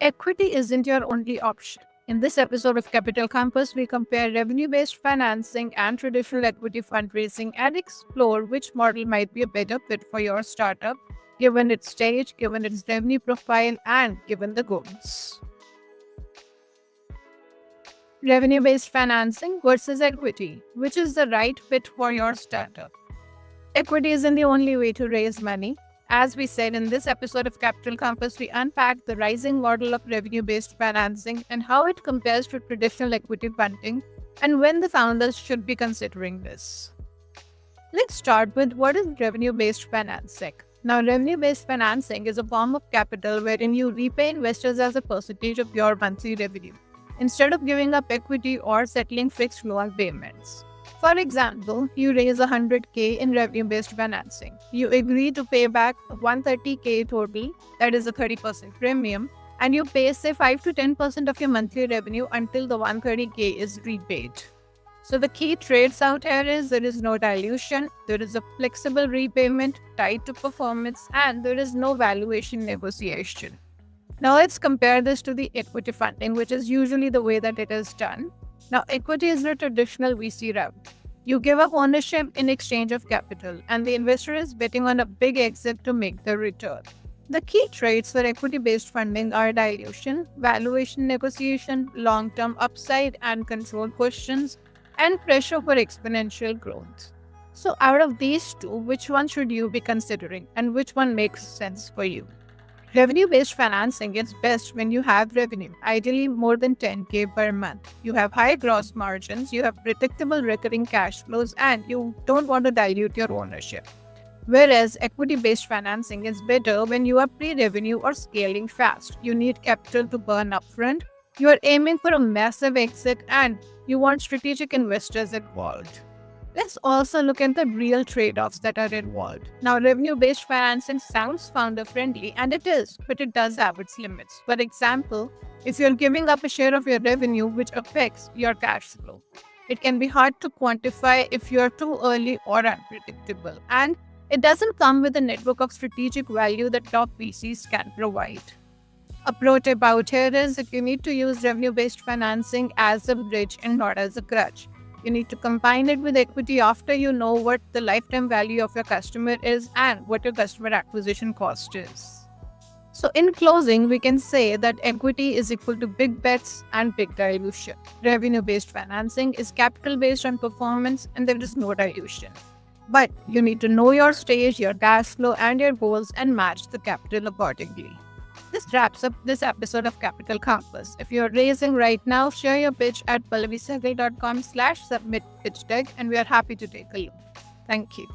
Equity isn't your only option. In this episode of Capital Campus, we compare revenue based financing and traditional equity fundraising and explore which model might be a better fit for your startup, given its stage, given its revenue profile, and given the goals. Revenue based financing versus equity. Which is the right fit for your startup? Equity isn't the only way to raise money. As we said in this episode of Capital Campus, we unpacked the rising model of revenue-based financing and how it compares to traditional equity funding and when the founders should be considering this. Let's start with what is revenue-based financing. Now, revenue-based financing is a form of capital wherein you repay investors as a percentage of your monthly revenue, instead of giving up equity or settling fixed loan payments. For example, you raise 100K in revenue-based financing. You agree to pay back 130K total, that is a 30% premium, and you pay say 5 to 10% of your monthly revenue until the 130K is repaid. So the key traits out here is there is no dilution, there is a flexible repayment tied to performance, and there is no valuation negotiation. Now let's compare this to the equity funding, which is usually the way that it is done. Now, equity is the traditional VC route. You give up ownership in exchange of capital, and the investor is betting on a big exit to make the return. The key traits for equity-based funding are dilution, valuation negotiation, long-term upside and control questions, and pressure for exponential growth. So, out of these two, which one should you be considering, and which one makes sense for you? Revenue-based financing is best when you have revenue, ideally more than 10K per month. You have high gross margins, you have predictable recurring cash flows, and you don't want to dilute your ownership. Whereas equity-based financing is better when you are pre-revenue or scaling fast. You need capital to burn upfront, you are aiming for a massive exit, and you want strategic investors involved. Let's also look at the real trade-offs that are involved. Now, revenue-based financing sounds founder-friendly, and it is, but it does have its limits. For example, if you're giving up a share of your revenue, which affects your cash flow, it can be hard to quantify if you're too early or unpredictable, and it doesn't come with a network of strategic value that top VCs can provide. A pro tip out here is that you need to use revenue-based financing as a bridge and not as a crutch. You need to combine it with equity after you know what the lifetime value of your customer is and what your customer acquisition cost is. So in closing, we can say that equity is equal to big bets and big dilution. Revenue-based financing is capital based on performance and there is no dilution. But you need to know your stage, your cash flow, and your goals and match the capital accordingly. This wraps up this episode of Capital Campus. If you're raising right now, share your pitch at pallavisehgal.com/submit pitch deck and we are happy to take a look. Thank you.